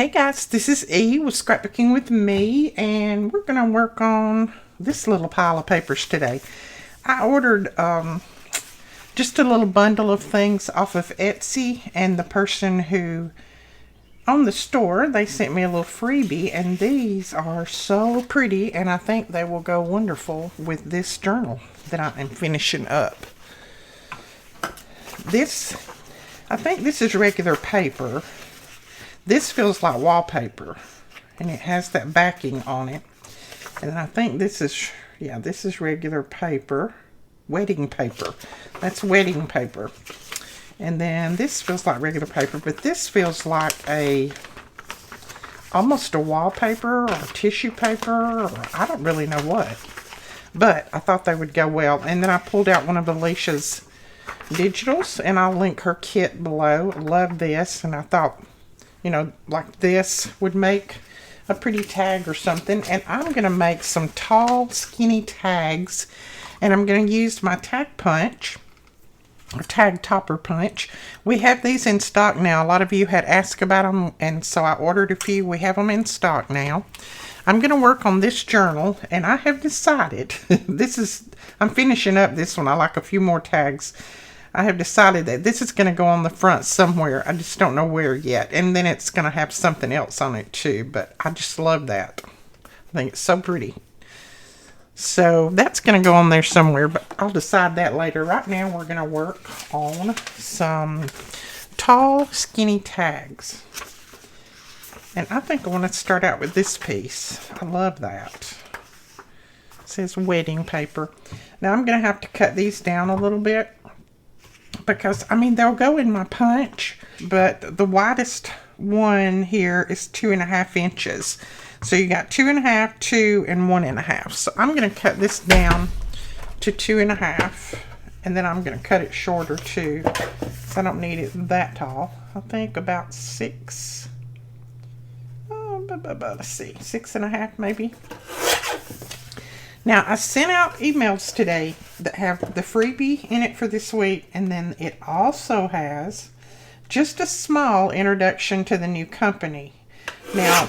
Hey guys, this is E with Scrapbooking with Me, and we're going to work on this little pile of papers today. I ordered just a little bundle of things off of Etsy, and the person who owned the store, they sent me a little freebie, and these are so pretty, and I think they will go wonderful with this journal that I am finishing up. I think this is regular paper. This feels like wallpaper, and it has that backing on it. And I think this is regular paper, wedding paper. That's wedding paper. And then this feels like regular paper, but this feels like almost a wallpaper or tissue paper, or I don't really know what. But I thought they would go well. And then I pulled out one of Alicia's digitals, and I'll link her kit below. Love this, and I thought, you know, like this would make a pretty tag or something. And I'm going to make some tall, skinny tags. And I'm going to use my tag punch, or tag topper punch. We have these in stock now. A lot of you had asked about them, and so I ordered a few. We have them in stock now. I'm going to work on this journal, and I have decided, I'm finishing up this one. I like a few more tags. I have decided that this is going to go on the front somewhere. I just don't know where yet. And then it's going to have something else on it too. But I just love that. I think it's so pretty. So that's going to go on there somewhere. But I'll decide that later. Right now we're going to work on some tall, skinny tags. And I think I want to start out with this piece. I love that. It says wedding paper. Now I'm going to have to cut these down a little bit, because I mean they'll go in my punch, but the widest one here is 2.5 inches. So you got 2.5, 2, and 1.5. So I'm going to cut this down to 2.5, and then I'm going to cut it shorter too. So I don't need it that tall. I think about 6. Let's see, 6.5 maybe. Now, I sent out emails today that have the freebie in it for this week, and then it also has just a small introduction to the new company. Now,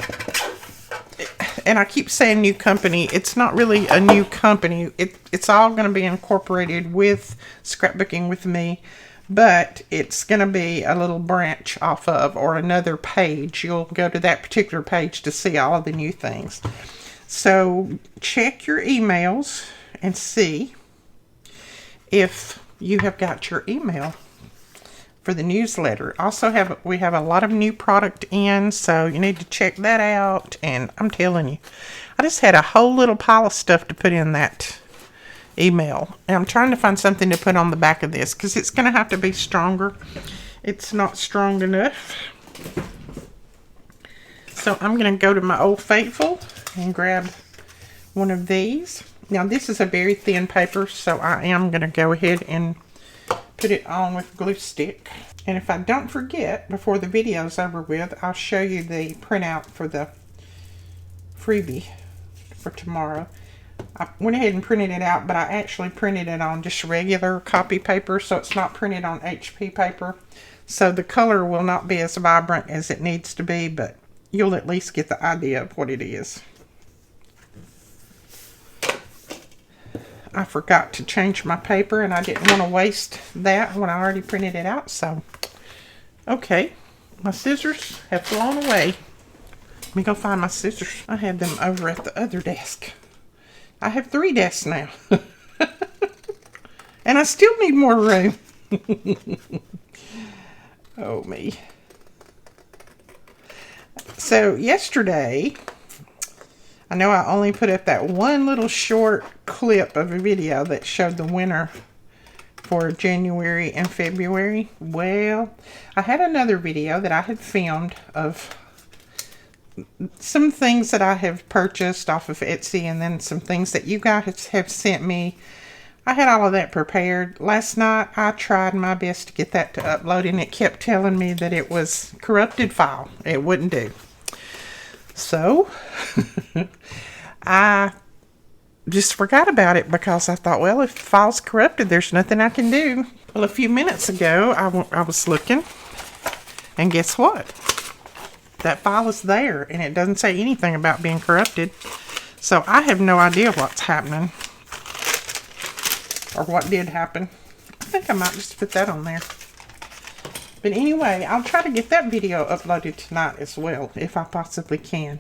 and I keep saying new company, it's not really a new company. It's all going to be incorporated with Scrapbooking with Me, but it's going to be a little branch off of, or another page. You'll go to that particular page to see all of the new things. So check your emails and see if you have got your email for the newsletter. Also we have a lot of new product in, so you need to check that out. And I'm telling you, I just had a whole little pile of stuff to put in that email. And I'm trying to find something to put on the back of this, because it's going to have to be stronger. It's not strong enough. So I'm going to go to my Old Faithful and grab one of these. Now this is a very thin paper, so I am going to go ahead and put it on with glue stick. And if I don't forget, before the video's over with, I'll show you the printout for the freebie for tomorrow. I went ahead and printed it out, but I actually printed it on just regular copy paper, so it's not printed on HP paper. So the color will not be as vibrant as it needs to be, but you'll at least get the idea of what it is. I forgot to change my paper, and I didn't want to waste that when I already printed it out. So, okay, my scissors have flown away. Let me go find my scissors. I had them over at the other desk. I have 3 desks now. And I still need more room. Oh, me. So, yesterday, I know I only put up that one little short clip of a video that showed the winner for January and February. Well, I had another video that I had filmed of some things that I have purchased off of Etsy, and then some things that you guys have sent me. I had all of that prepared. Last night, I tried my best to get that to upload, and it kept telling me that it was corrupted file. It wouldn't do. So, I just forgot about it, because I thought, well, if the file's corrupted, there's nothing I can do. Well, a few minutes ago, I was looking, and guess what? that file is there, and it doesn't say anything about being corrupted. So I have no idea what's happening, or what did happen. I think I might just put that on there. But anyway, I'll try to get that video uploaded tonight as well, if I possibly can.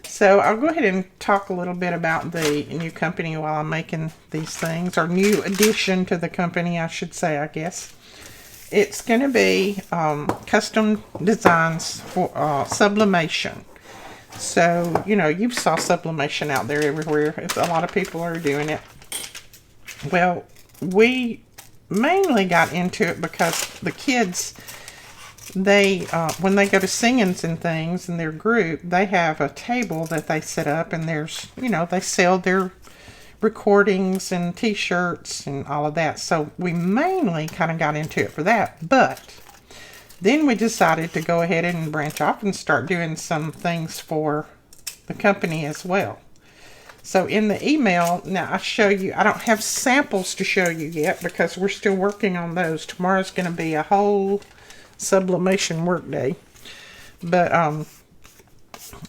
So I'll go ahead and talk a little bit about the new company while I'm making these things, or new addition to the company, I should say, I guess. It's going to be custom designs for Sublimation. So, you know, you saw Sublimation out there everywhere. A lot of people are doing it. Well, we mainly got into it because the kids, they when they go to singings and things in their group, they have a table that they set up, and there's, you know, they sell their recordings and t-shirts and all of that. So we mainly kind of got into it for that. But then we decided to go ahead and branch off and start doing some things for the company as well. So in the email, now I show you, I don't have samples to show you yet because we're still working on those. Tomorrow's going to be a whole Sublimation work day. But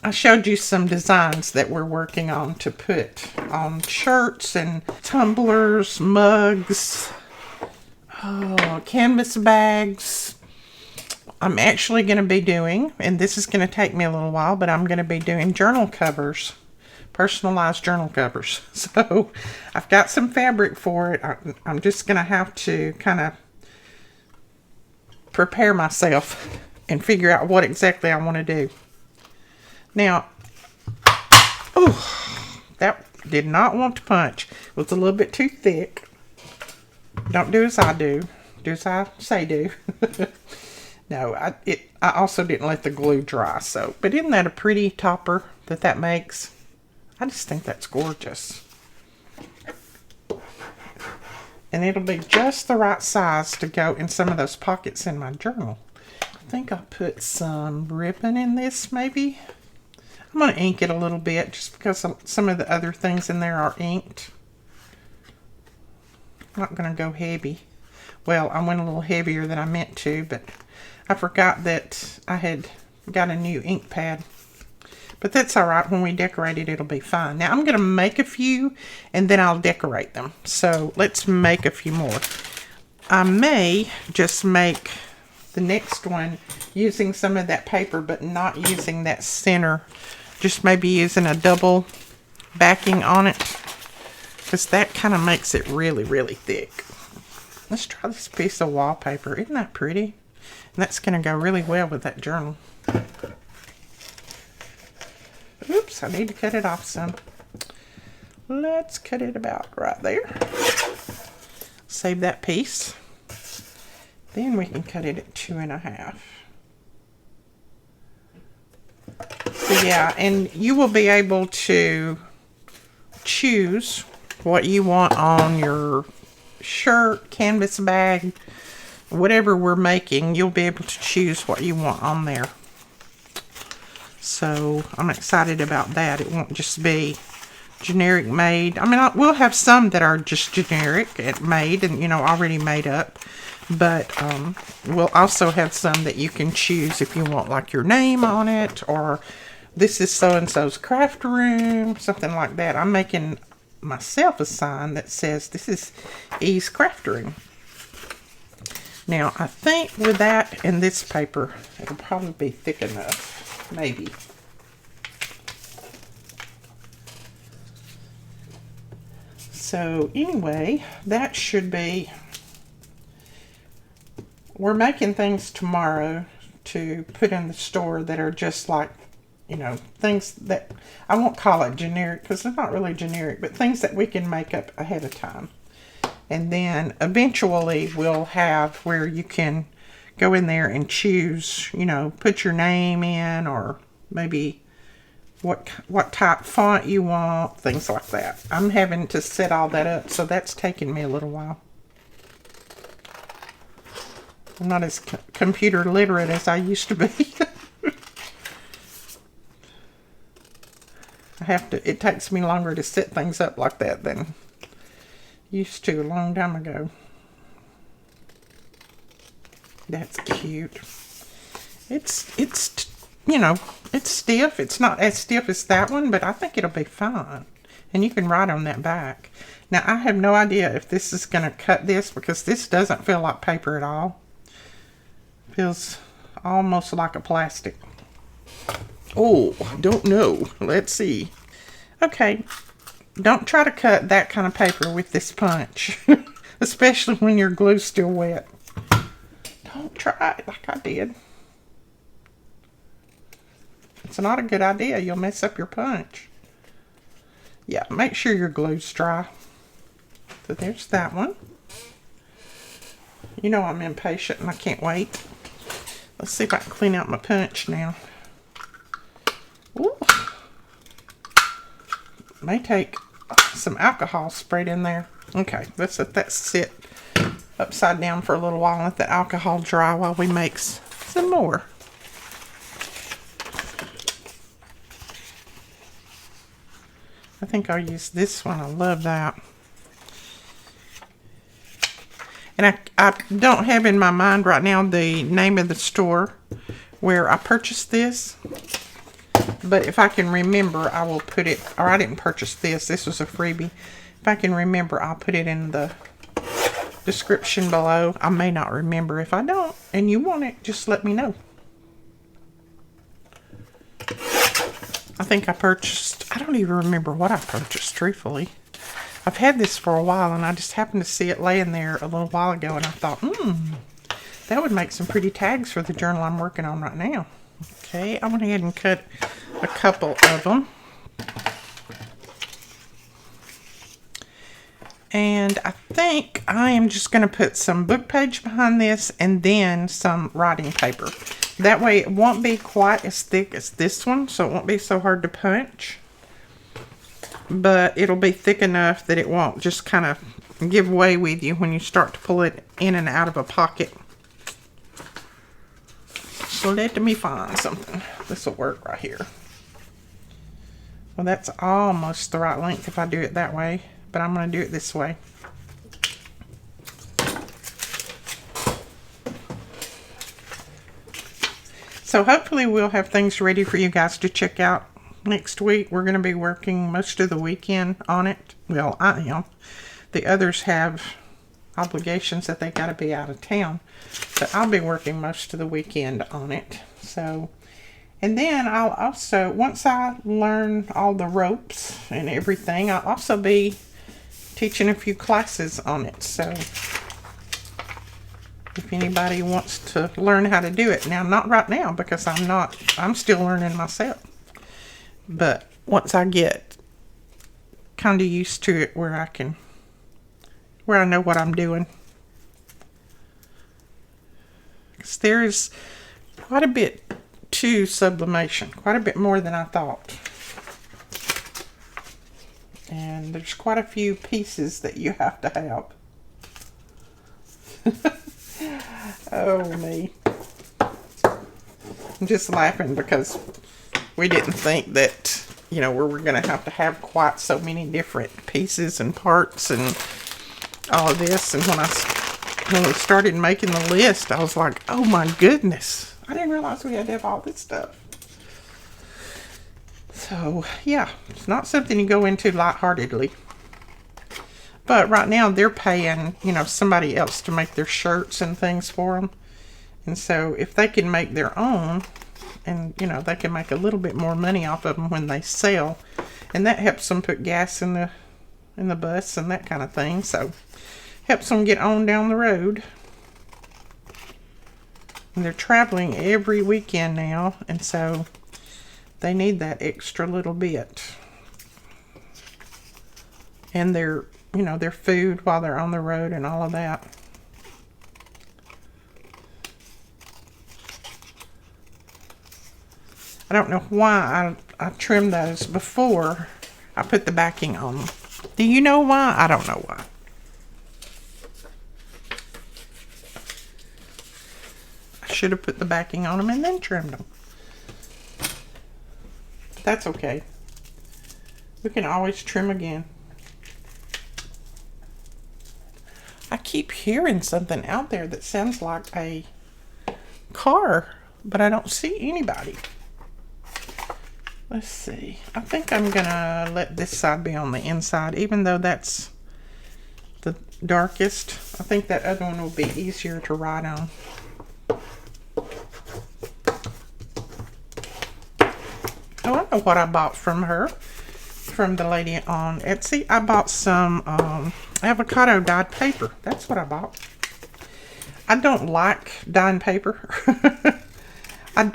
I showed you some designs that we're working on to put on shirts and tumblers, mugs, canvas bags. I'm actually going to be doing, and this is going to take me a little while, but I'm going to be doing journal covers, personalized journal covers. So I've got some fabric for it. I'm just going to have to kind of prepare myself and figure out what exactly I want to do. Now, oh, that did not want to punch. It was a little bit too thick. Don't do as I do. Do as I say do. No, I also didn't let the glue dry. So, but isn't that a pretty topper that makes? I just think that's gorgeous. And it'll be just the right size to go in some of those pockets in my journal. I think I'll put some ribbon in this, maybe. I'm going to ink it a little bit just because some of the other things in there are inked. I'm not going to go heavy. Well, I went a little heavier than I meant to, but I forgot that I had got a new ink pad. But that's all right. When we decorate it, it'll be fine. Now, I'm going to make a few, and then I'll decorate them. So, let's make a few more. I may just make the next one using some of that paper, but not using that center. Just maybe using a double backing on it, because that kind of makes it really, really thick. Let's try this piece of wallpaper. Isn't that pretty? And that's going to go really well with that journal. Oops, I need to cut it off some. Let's cut it about right there. Save that piece. Then we can cut it at 2.5. So yeah, and you will be able to choose what you want on your shirt, canvas bag, whatever we're making. You'll be able to choose what you want on there. So I'm excited about that. It won't just be generic made. I mean, we'll have some that are just generic made and, you know, already made up. But we'll also have some that you can choose if you want, like, your name on it, or this is so-and-so's craft room, something like that. I'm making myself a sign that says this is E's craft room. Now, I think with that and this paper, it'll probably be thick enough. Maybe. So, anyway, that should be... We're making things tomorrow to put in the store that are just like, you know, things that, I won't call it generic because they're not really generic, but things that we can make up ahead of time. And then eventually we'll have where you can go in there and choose, you know, put your name in, or maybe what type font you want, things like that. I'm having to set all that up, so that's taking me a little while. I'm not as computer literate as I used to be. It takes me longer to set things up like that than used to a long time ago. That's cute. It's you know, it's stiff. It's not as stiff as that one, but I think it'll be fine. And you can write on that back. Now, I have no idea if this is going to cut this, because this doesn't feel like paper at all. Feels almost like a plastic. Oh, I don't know. Let's see. Okay, don't try to cut that kind of paper with this punch, especially when your glue's still wet. Don't try it like I did. It's not a good idea. You'll mess up your punch. Yeah, make sure your glue's dry. So there's that one. You know I'm impatient and I can't wait. Let's see if I can clean out my punch now. Ooh. May take some alcohol sprayed in there. Okay, let's let that sit upside down for a little while and let the alcohol dry while we make some more. I think I'll use this one. I love that. And I don't have in my mind right now the name of the store where I purchased this. But if I can remember, I will put it, or I didn't purchase this. This was a freebie. If I can remember, I'll put it in the description below. I may not remember. If I don't and you want it, just let me know. I think I purchased, I don't even remember what I purchased, truthfully. I've had this for a while and I just happened to see it laying there a little while ago and I thought, that would make some pretty tags for the journal I'm working on right now. Okay, I went ahead and cut a couple of them. And I think I am just going to put some book page behind this and then some writing paper. That way it won't be quite as thick as this one, so it won't be so hard to punch. But it'll be thick enough that it won't just kind of give way with you when you start to pull it in and out of a pocket. So let me find something. This will work right here. Well, that's almost the right length if I do it that way, but I'm going to do it this way. So hopefully we'll have things ready for you guys to check out next week. We're going to be working most of the weekend on it. Well, I am. The others have obligations that they got to be out of town. But I'll be working most of the weekend on it. So, and then I'll also, once I learn all the ropes and everything, I'll also be teaching a few classes on it. So if anybody wants to learn how to do it. Now, not right now because I'm still learning myself. But once I get kind of used to it where I know what I'm doing. Because there's quite a bit to sublimation. Quite a bit more than I thought. And there's quite a few pieces that you have to have. Oh, me. I'm just laughing because we didn't think that, we were going to have quite so many different pieces and parts and all of this. And when we started making the list, I was like, oh my goodness. I didn't realize we had to have all this stuff. So, yeah, it's not something you go into lightheartedly. But right now they're paying, somebody else to make their shirts and things for them. And so if they can make their own, and, they can make a little bit more money off of them when they sell. And that helps them put gas in the bus and that kind of thing. So helps them get on down the road. And they're traveling every weekend now. And so they need that extra little bit. And their food while they're on the road and all of that. I don't know why I trimmed those before I put the backing on them. Do you know why? I don't know why. I should have put the backing on them and then trimmed them. But that's okay. We can always trim again. I keep hearing something out there that sounds like a car, but I don't see anybody. Let's see. I think I'm gonna let this side be on the inside, even though that's the darkest. I think that other one will be easier to write on. Oh, I know what I bought from her, from the lady on Etsy. I bought some avocado dyed paper. That's what I bought. I don't like dyeing paper.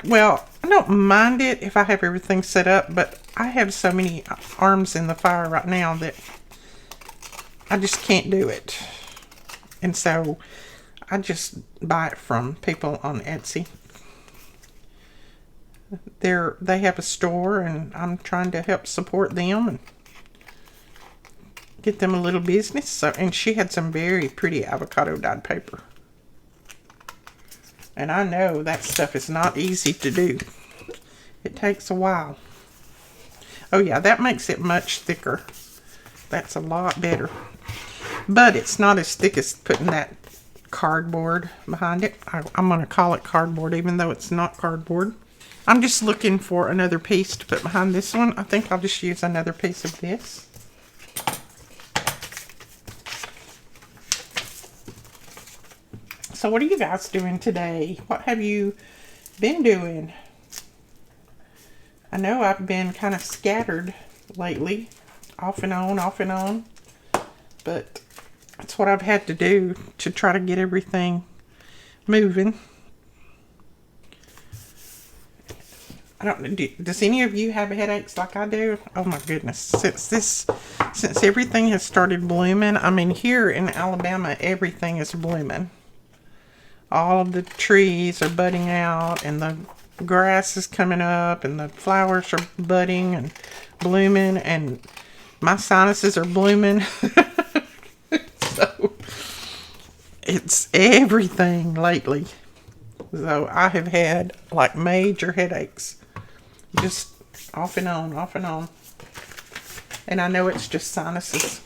Well, I don't mind it if I have everything set up, but I have so many arms in the fire right now that I just can't do it. And so I just buy it from people on Etsy. They have a store, and I'm trying to help support them and get them a little business. So, and she had some very pretty avocado dyed paper. And I know that stuff is not easy to do. It takes a while. Oh yeah, that makes it much thicker. That's a lot better. But it's not as thick as putting that cardboard behind it. I'm going to call it cardboard, even though it's not cardboard. I'm just looking for another piece to put behind this one. I think I'll just use another piece of this. So what are you guys doing today? What have you been doing? I know I've been kind of scattered lately, off and on, but that's what I've had to do to try to get everything moving. I don't. Does any of you have headaches like I do? Oh my goodness! Since everything has started blooming, I mean, here in Alabama, everything is blooming. All of the trees are budding out, and the grass is coming up, and the flowers are budding and blooming, and my sinuses are blooming. So it's everything lately. So I have had like major headaches, just off and on. And I know it's just sinuses.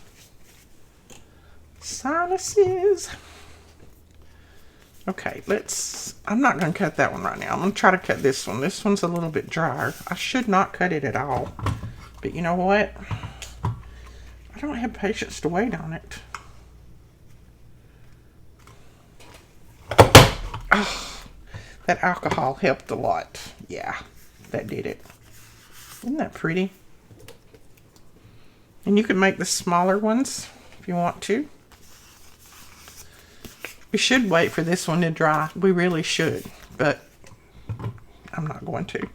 Okay, I'm not going to cut that one right now. I'm going to try to cut this one. This one's a little bit drier. I should not cut it at all. But you know what? I don't have patience to wait on it. Oh, that alcohol helped a lot. Yeah, that did it. Isn't that pretty? And you can make the smaller ones if you want to. We should wait for this one to dry. We really should, but I'm not going to.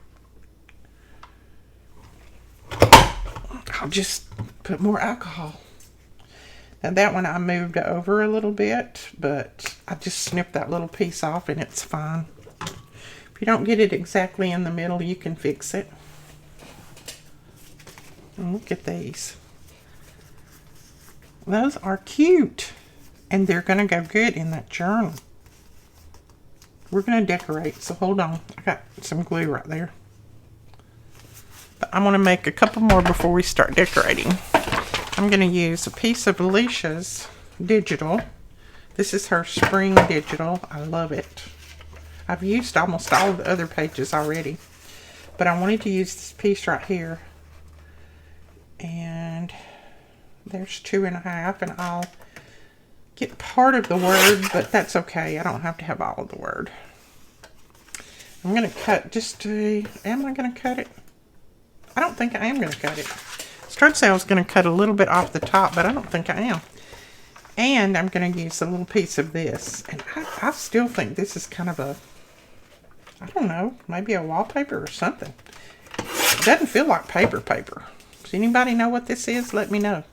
I'll just put more alcohol. Now that one I moved over a little bit, but I just snipped that little piece off and it's fine. If you don't get it exactly in the middle, you can fix it. And look at these. Those are cute. And they're going to go good in that journal. We're going to decorate, so hold on. I got some glue right there. But I'm going to make a couple more before we start decorating. I'm going to use a piece of Alicia's digital. This is her spring digital. I love it. I've used almost all of the other pages already. But I wanted to use this piece right here. And there's 2.5, and I'll get part of the word, but that's okay. I don't have to have all of the word. I'm going to cut just to... Am I going to cut it? I don't think I am going to cut it. I started to say I was going to cut a little bit off the top, but I don't think I am. And I'm going to use a little piece of this. And I still think this is kind of a... I don't know. Maybe a wallpaper or something. It doesn't feel like paper. Does anybody know what this is? Let me know.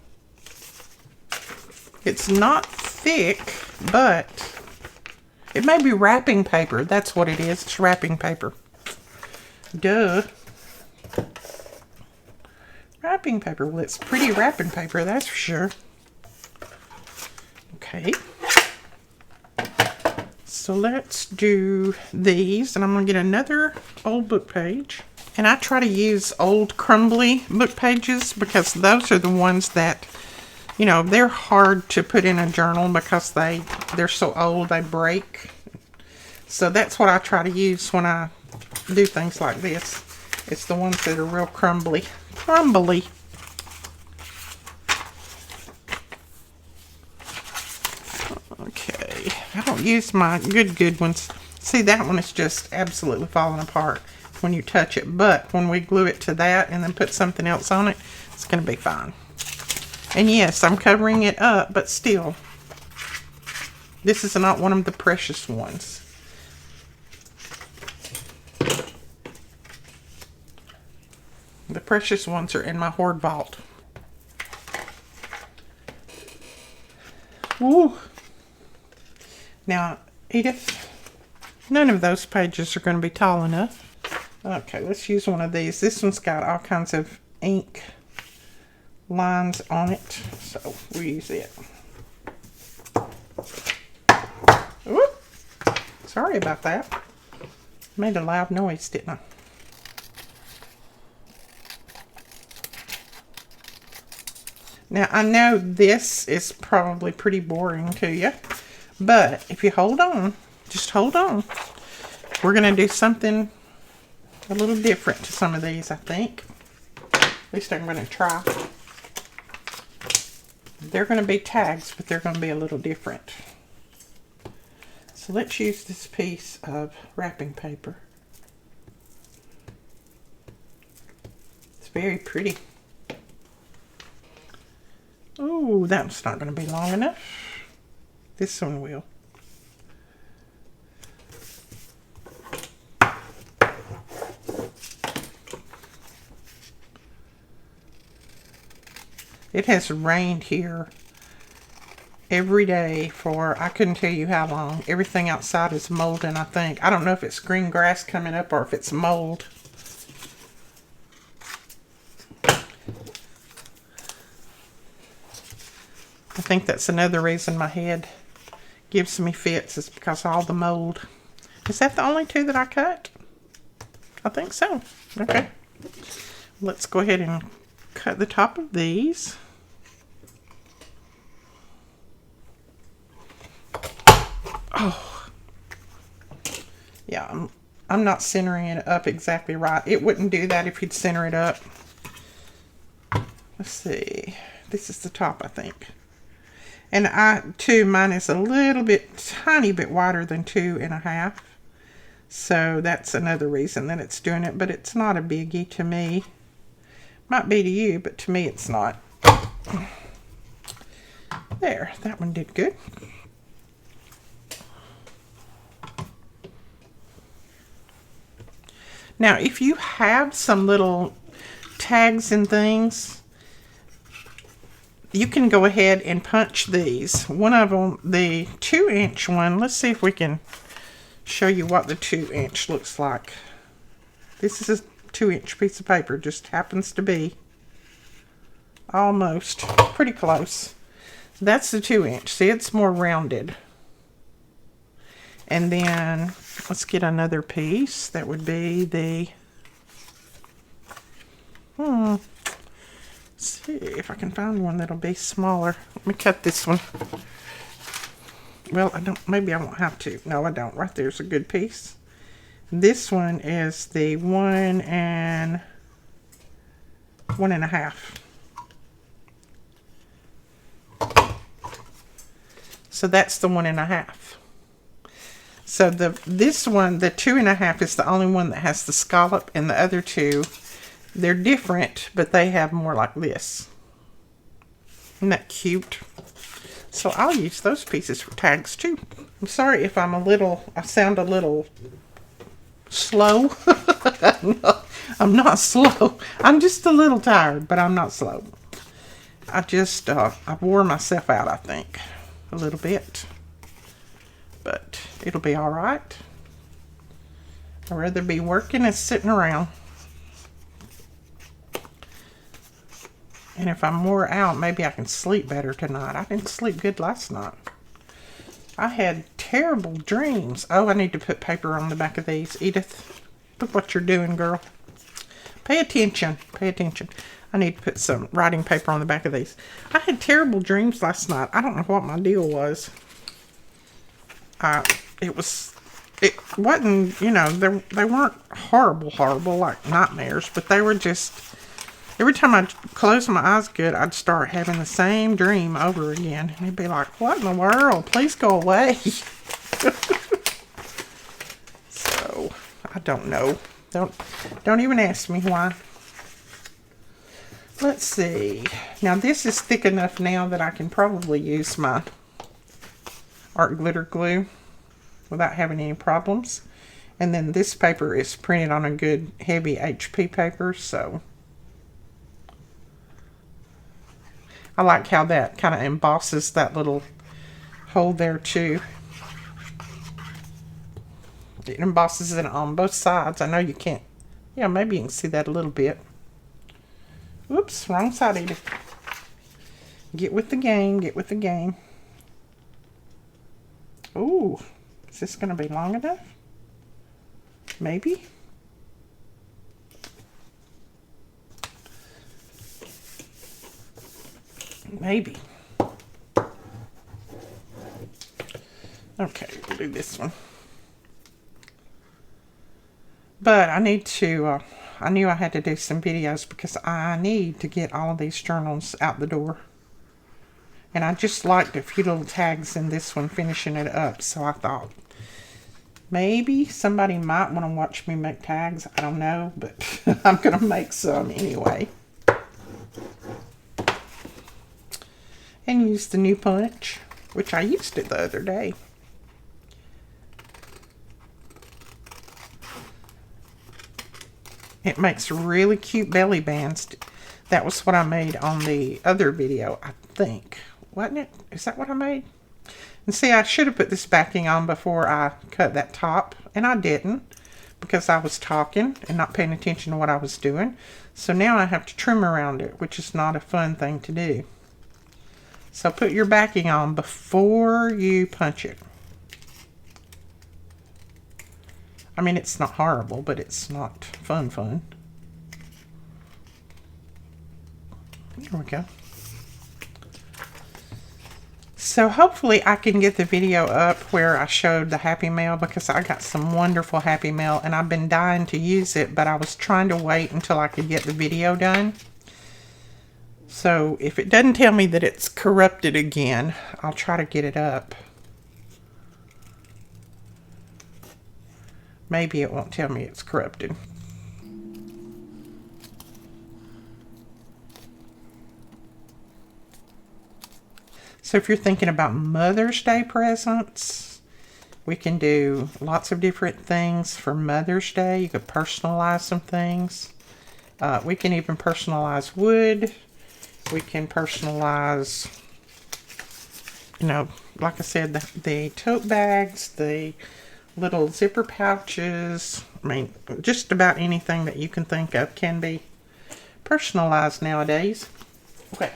It's not thick, but it may be wrapping paper. That's what it is. It's wrapping paper. Duh. Wrapping paper. Well, it's pretty wrapping paper, that's for sure. Okay. So let's do these, and I'm going to get another old book page. And I try to use old crumbly book pages because those are the ones that, you know, they're hard to put in a journal because they're so old they break. So that's what I try to use when I do things like this. It's the ones that are real crumbly. Crumbly. Okay. I don't use my good ones. See, that one is just absolutely falling apart when you touch it. But when we glue it to that and then put something else on it, it's going to be fine. And yes, I'm covering it up, but still, this is not one of the precious ones. The precious ones are in my hoard vault. Ooh. Now, Edith, none of those pages are going to be tall enough. Okay, let's use one of these. This one's got all kinds of ink lines on it, so we'll use it. Whoop. Sorry about that. Made a loud noise, didn't I? Now, I know this is probably pretty boring to you, but if you hold on, just hold on. We're going to do something a little different to some of these, I think. At least I'm going to try. They're going to be tags, but they're going to be a little different. So let's use this piece of wrapping paper. It's very pretty. Oh, that's not going to be long enough. This one will. It has rained here every day for, I couldn't tell you how long. Everything outside is molding, I think. I don't know if it's green grass coming up or if it's mold. I think that's another reason my head gives me fits, is because of all the mold. Is that the only two that I cut? I think so. Okay. Let's go ahead and cut the top of these. Oh. Yeah, I'm not centering it up exactly right. It wouldn't do that if you'd center it up. Let's see. This is the top, I think. And mine is a little bit, tiny bit wider than 2.5. So that's another reason that it's doing it, but it's not a biggie to me. Might be to you, but to me it's not. There, that one did good. Now, if you have some little tags and things, you can go ahead and punch these. One of them, the 2-inch one, let's see if we can show you what the 2-inch looks like. This is a 2-inch piece of paper, just happens to be almost pretty close. That's the 2-inch. See, it's more rounded. And then let's get another piece. That would be the see if I can find one that'll be smaller. Let me cut this one. Well, I don't, maybe I won't have to. No, I don't. Right there's a good piece. This one is the 1 and 1.5. So that's the 1.5. So this one, the 2.5, is the only one that has the scallop, and the other two, they're different, but they have more like this. Isn't that cute? So I'll use those pieces for tags too. I'm sorry if I sound a little slow. I'm not slow. I'm just a little tired, but I'm not slow. I wore myself out, I think, a little bit. But it'll be all right. I'd rather be working than sitting around. And if I'm more out, maybe I can sleep better tonight. I didn't sleep good last night. I had terrible dreams. Oh, I need to put paper on the back of these. Edith, look what you're doing, girl. Pay attention. Pay attention. I need to put some writing paper on the back of these. I had terrible dreams last night. I don't know what my deal was. It it wasn't, you know, they weren't horrible like nightmares, but they were just, every time I closed my eyes good, I'd start having the same dream over again. And it'd be like, what in the world? Please go away. So, I don't know. Don't even ask me why. Let's see. Now, this is thick enough now that I can probably use my art glitter glue without having any problems. And then this paper is printed on a good heavy HP paper, so I like how that kind of embosses that little hole there too. It embosses it on both sides. I know you can't. Yeah, maybe you can see that a little bit. Oops, wrong side, Edith. Get with the game, get with the game. Ooh, is this going to be long enough? Maybe. Maybe. Okay, we'll do this one. But I need to, I knew I had to do some videos because I need to get all of these journals out the door. And I just liked a few little tags in this one, finishing it up. So I thought, maybe somebody might want to watch me make tags. I don't know, but I'm going to make some anyway. And use the new punch, which I used it the other day. It makes really cute belly bands. That was what I made on the other video, I think. Wasn't it? Is that what I made? And see, I should have put this backing on before I cut that top. And I didn't, because I was talking and not paying attention to what I was doing. So now I have to trim around it, which is not a fun thing to do. So put your backing on before you punch it. I mean, it's not horrible, but it's not fun. There we go. So hopefully I can get the video up where I showed the Happy Mail, because I got some wonderful Happy Mail and I've been dying to use it, but I was trying to wait until I could get the video done. So if it doesn't tell me that it's corrupted again, I'll try to get it up. Maybe it won't tell me it's corrupted. So if you're thinking about Mother's Day presents, we can do lots of different things for Mother's Day. You could personalize some things. We can even personalize wood. We can personalize, you know, like I said, the tote bags, the little zipper pouches. I mean, just about anything that you can think of can be personalized nowadays. Okay.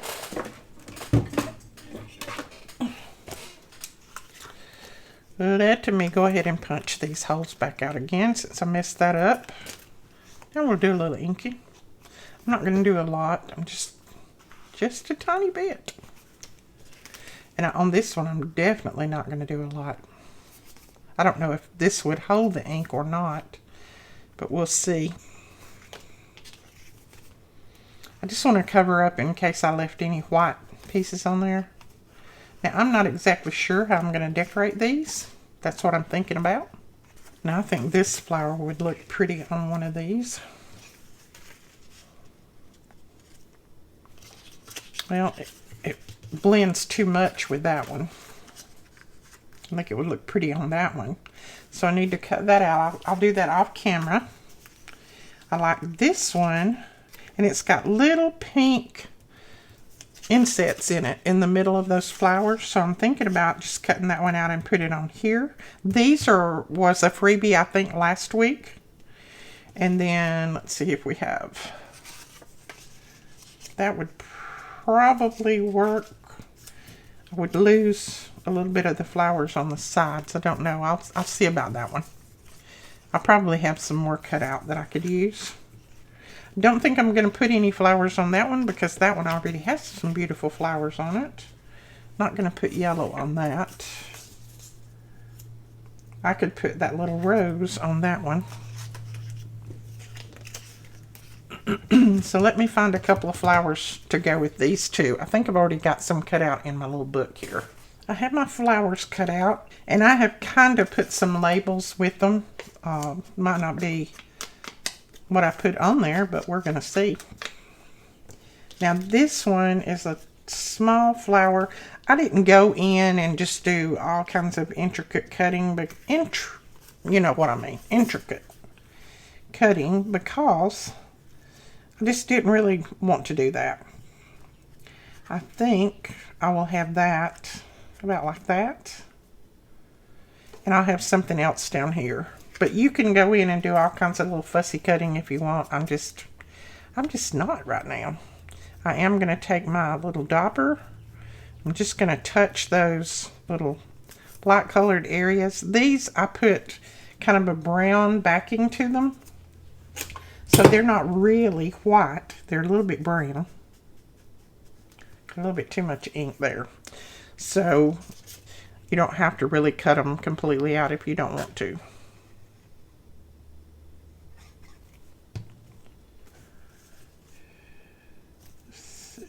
Let me go ahead and punch these holes back out again since I messed that up. Now we'll do a little inking. I'm not going to do a lot. I'm just a tiny bit. And on this one, I'm definitely not going to do a lot. I don't know if this would hold the ink or not, but we'll see. I just want to cover up in case I left any white pieces on there. Now, I'm not exactly sure how I'm going to decorate these. That's what I'm thinking about. Now, I think this flower would look pretty on one of these. Well, it blends too much with that one. I think it would look pretty on that one. So I need to cut that out. I'll do that off camera. I like this one. And it's got little pink insets in it in the middle of those flowers. So I'm thinking about just cutting that one out and put it on here. These was a freebie, I think, last week. And then let's see if we have. That would probably work. I would lose a little bit of the flowers on the sides. I don't know. I'll see about that one. I'll probably have some more cut out that I could use. Don't think I'm going to put any flowers on that one because that one already has some beautiful flowers on it. Not going to put yellow on that. I could put that little rose on that one. So let me find a couple of flowers to go with these two. I think I've already got some cut out in my little book here. I have my flowers cut out, and I have kind of put some labels with them. Might not be what I put on there, but we're going to see. Now this one is a small flower. I didn't go in and just do all kinds of intricate cutting, but you know what I mean, intricate cutting, because I just didn't really want to do that. I think I will have that about like that. And I'll have something else down here. But you can go in and do all kinds of little fussy cutting if you want. I'm just not right now. I am going to take my little dopper. I'm just going to touch those little light colored areas. These I put kind of a brown backing to them. So they're not really white. They're a little bit brown. A little bit too much ink there. So you don't have to really cut them completely out if you don't want to. Let's see.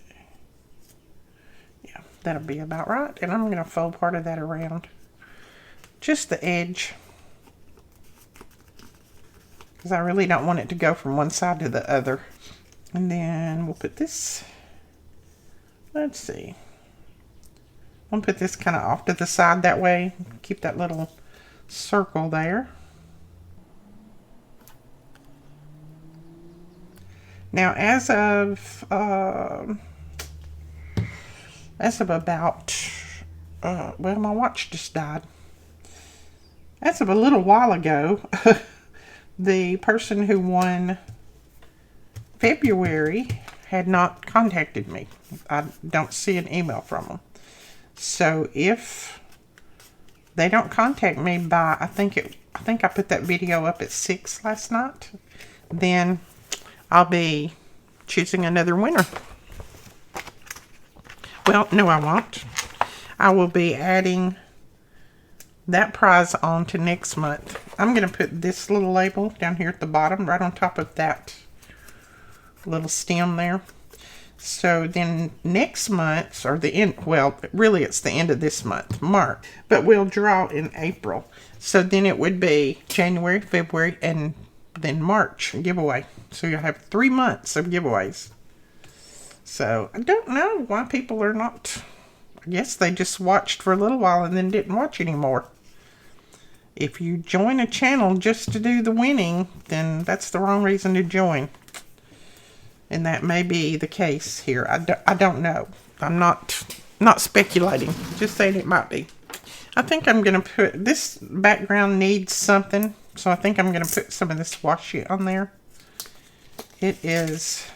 Yeah, that'll be about right. And I'm going to fold part of that around. Just the edge. Because I really don't want it to go from one side to the other. And then we'll put this, let's see. I'll put this kind of off to the side that way. Keep that little circle there. Now as of about, well, my watch just died. As of a little while ago, the person who won February had not contacted me. I don't see an email from them. So if they don't contact me by, I think I put that video up at 6 last night, then I'll be choosing another winner. Well, no, I won't. I will be adding that prize on to next month. I'm going to put this little label down here at the bottom, right on top of that little stem there. So then next month, or the end, well, really it's the end of this month, March, but we'll draw in April. So then it would be January, February, and then March giveaway. So you'll have 3 months of giveaways. So I don't know why people are not, I guess they just watched for a little while and then didn't watch anymore. If you join a channel just to do the winning, then that's the wrong reason to join. And that may be the case here. I don't know. I'm not speculating. Just saying it might be. I think I'm going to put, this background needs something. So I think I'm going to put some of this washi on there. It is,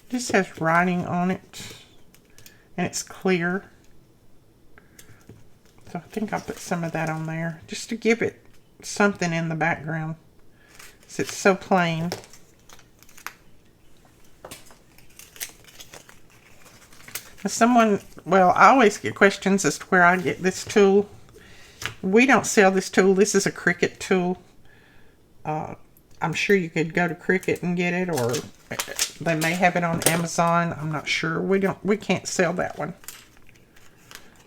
just has writing on it. And it's clear. So I think I'll put some of that on there. Just to give it something in the background. So it's so plain. Someone, well, I always get questions as to where I get this tool. We don't sell this tool. This is a Cricut tool. I'm sure you could go to Cricut and get it, or they may have it on Amazon. I'm not sure. We can't sell that one.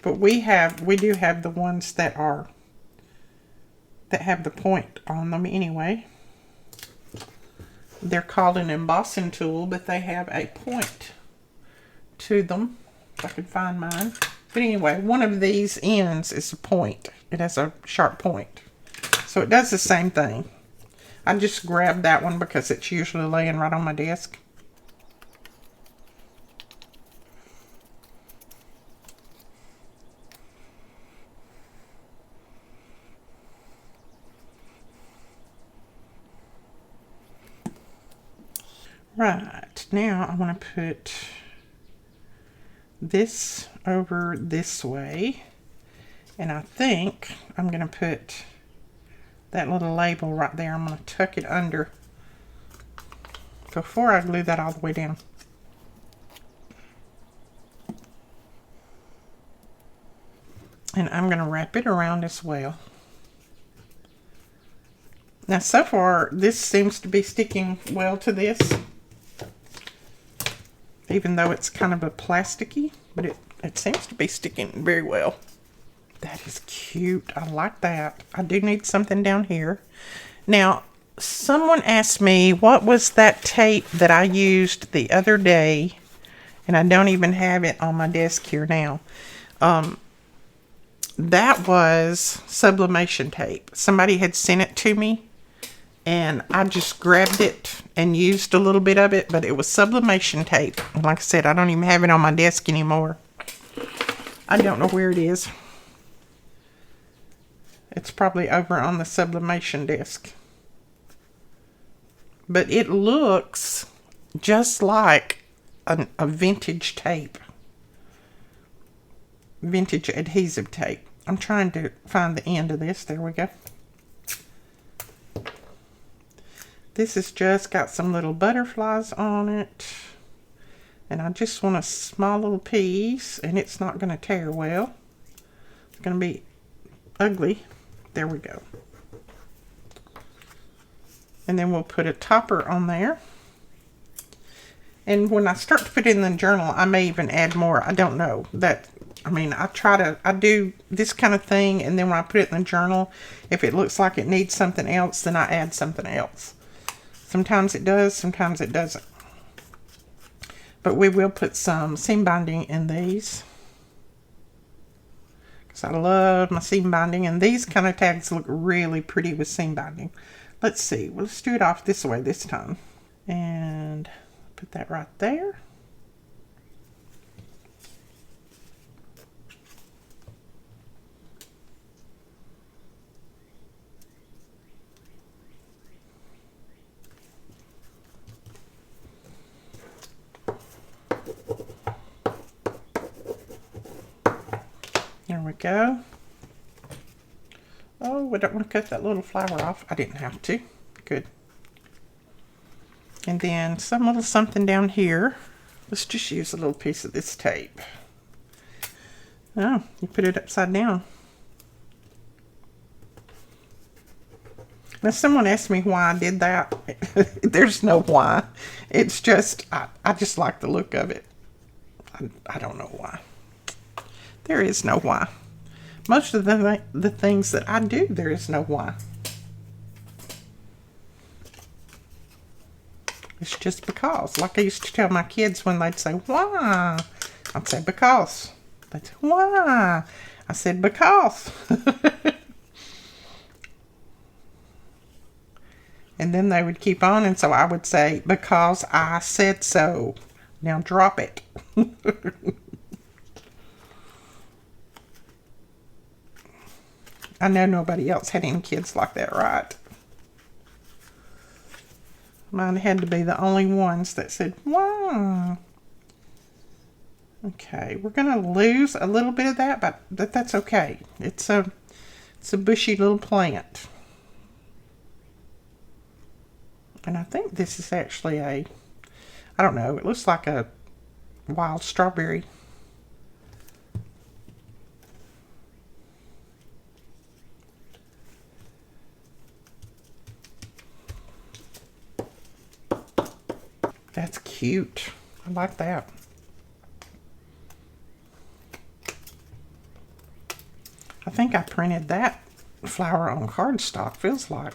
But we do have the ones that have the point on them anyway. They're called an embossing tool, but they have a point to them. If I could find mine. But anyway, one of these ends is a point. It has a sharp point. So it does the same thing. I just grabbed that one because it's usually laying right on my desk. Right, now I want to put this over this way, and I think I'm going to put that little label right there. I'm going to tuck it under before I glue that all the way down. And I'm going to wrap it around as well. Now, so far, this seems to be sticking well to this. Even though it's kind of a plasticky, but it seems to be sticking very well. That is cute. I like that. I do need something down here. Now, someone asked me, what was that tape that I used the other day? And I don't even have it on my desk here now. That was sublimation tape. Somebody had sent it to me, and I just grabbed it and used a little bit of it, but it was sublimation tape. And like I said, I don't even have it on my desk anymore. I don't know where it is. It's probably over on the sublimation desk. But it looks just like a vintage tape. Vintage adhesive tape. I'm trying to find the end of this. There we go. This has just got some little butterflies on it. And I just want a small little piece, and it's not going to tear well. It's going to be ugly. There we go. And then we'll put a topper on there. And when I start to put it in the journal, I may even add more. I don't know. I do this kind of thing, and then when I put it in the journal, if it looks like it needs something else, then I add something else. Sometimes it does, sometimes it doesn't. But we will put some seam binding in these, because I love my seam binding, and these kind of tags look really pretty with seam binding. Let's see, let's do it off this way this time. And put that right there. There we go. Oh, we don't want to cut that little flower off. I didn't have to. Good. And then some little something down here. Let's just use a little piece of this tape. Oh, you put it upside down. Now, someone asked me why I did that. There's no why. It's just, I just like the look of it. I don't know why. There is no why. Most of the things that I do, there is no why. It's just because. Like I used to tell my kids when they'd say, why? I'd say, because. They'd say, why? I said, because. And then they would keep on, and so I would say, because I said so. Now drop it. I know nobody else had any kids like that, right? Mine had to be the only ones that said, wow. Okay, we're going to lose a little bit of that, but that's okay. It's a bushy little plant. And I think this is actually I don't know, it looks like a wild strawberry. That's cute. I like that. I think I printed that flower on cardstock, feels like.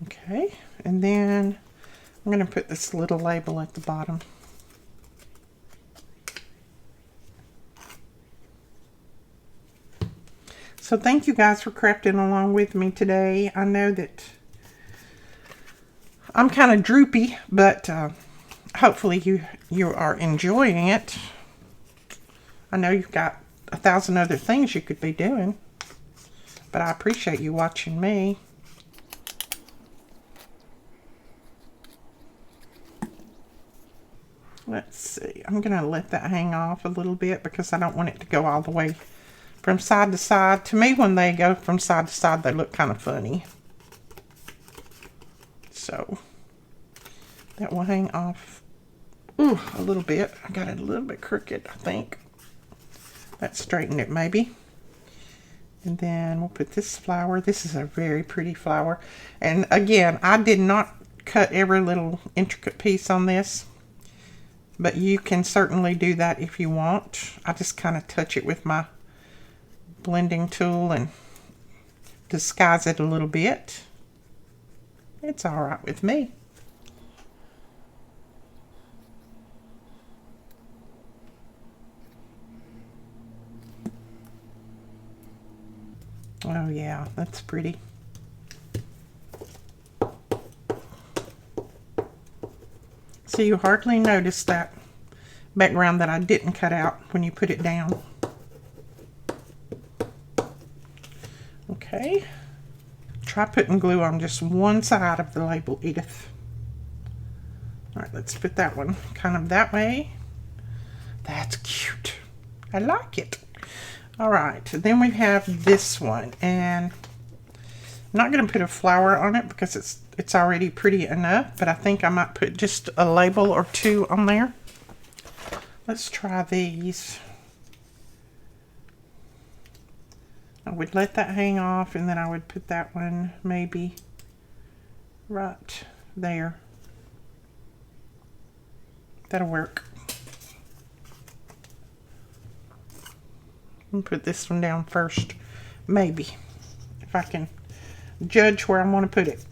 Okay, and then I'm going to put this little label at the bottom. So thank you guys for crafting along with me today. I know that I'm kind of droopy, but hopefully you are enjoying it. I know you've got 1,000 other things you could be doing, but I appreciate you watching me. Let's see. I'm going to let that hang off a little bit because I don't want it to go all the way from side to side. To me, when they go from side to side, they look kind of funny. So that will hang off a little bit. I got it a little bit crooked, I think. That straightened it maybe. And then we'll put this flower. This is a very pretty flower. And again, I did not cut every little intricate piece on this, but you can certainly do that if you want. I just kind of touch it with my blending tool and disguise it a little bit. It's all right with me. Oh yeah, that's pretty. So you hardly notice that background that I didn't cut out when you put it down. Okay. Try putting glue on just one side of the label, Edith. All right, let's put that one kind of that way. That's cute. I like it. All right, then we have this one, and I'm not going to put a flower on it because it's already pretty enough, but I think I might put just a label or two on there. Let's try these. I would let that hang off, and then I would put that one maybe right there. That'll work. And put this one down first, maybe, if I can judge where I want to put it.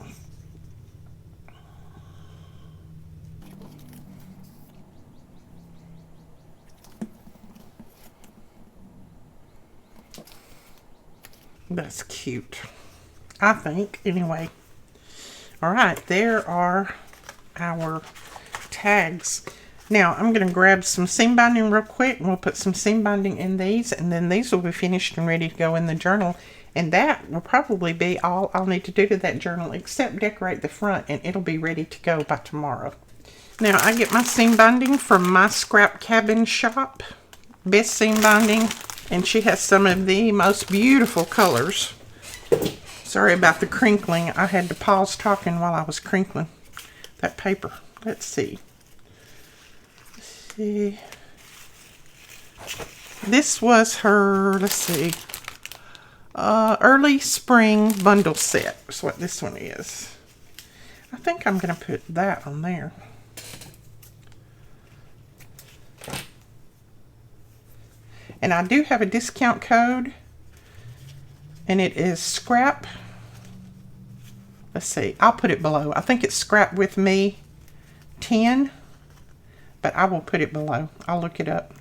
That's cute, I think, anyway. All right, there are our tags. Now I'm going to grab some seam binding real quick, and we'll put some seam binding in these, and then these will be finished and ready to go in the journal. And that will probably be all I'll need to do to that journal, except decorate the front, and it'll be ready to go by tomorrow. Now I get my seam binding from my scrap cabin shop, Best Seam Binding, and she has some of the most beautiful colors. Sorry about the crinkling. I had to pause talking while I was crinkling that paper. Let's see. This was her, let's see, early spring bundle set is what this one is. I think I'm going to put that on there. And I do have a discount code, and it is scrap. Let's see, I'll put it below. I think it's scrap with me 10. But I will put it below. I'll look it up.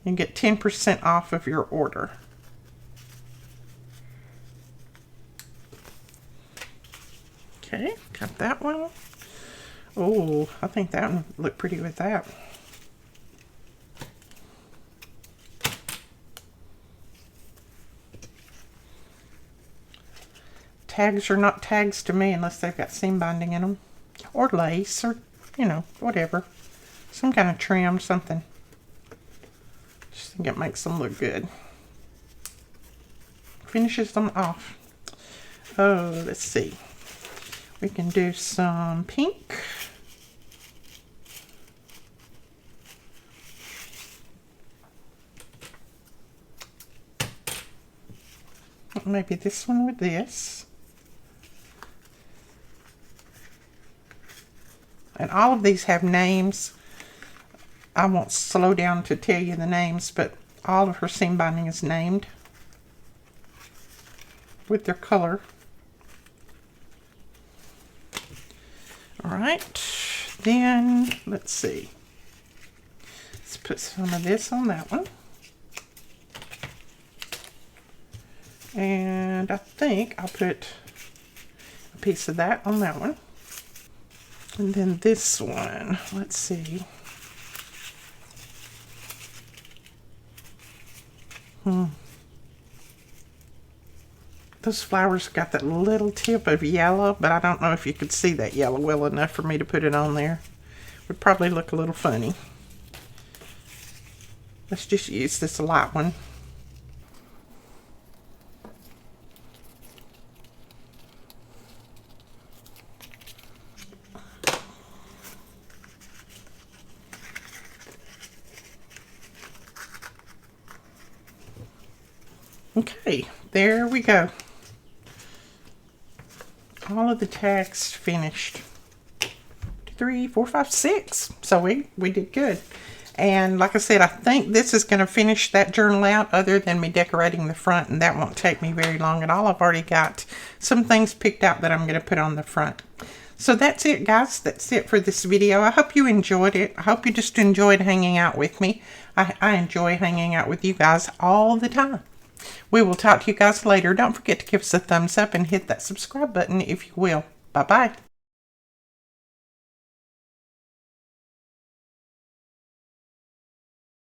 You get 10% off of your order. Okay, got that one. Oh, I think that one looked pretty with that. Tags are not tags to me unless they've got seam binding in them. Or lace, or you know, whatever. Some kind of trim, something. Just think it makes them look good. Finishes them off. Oh, let's see. We can do some pink. Maybe this one with this. And all of these have names. I won't slow down to tell you the names, but all of her seam binding is named with their color. All right, then let's see. Let's put some of this on that one. And I think I'll put a piece of that on that one. And then this one, let's see. Those flowers got that little tip of yellow, but I don't know if you could see that yellow well enough for me to put it on there. Would probably look a little funny. Let's just use this light one. Okay, there we go. All of the tags finished. 3, 4, 5, 6. So we did good. And like I said, I think this is going to finish that journal out, other than me decorating the front, and that won't take me very long at all. I've already got some things picked out that I'm going to put on the front. So that's it, guys. That's it for this video. I hope you enjoyed it. I hope you just enjoyed hanging out with me. I enjoy hanging out with you guys all the time. We will talk to you guys later. Don't forget to give us a thumbs up and hit that subscribe button if you will. Bye-bye.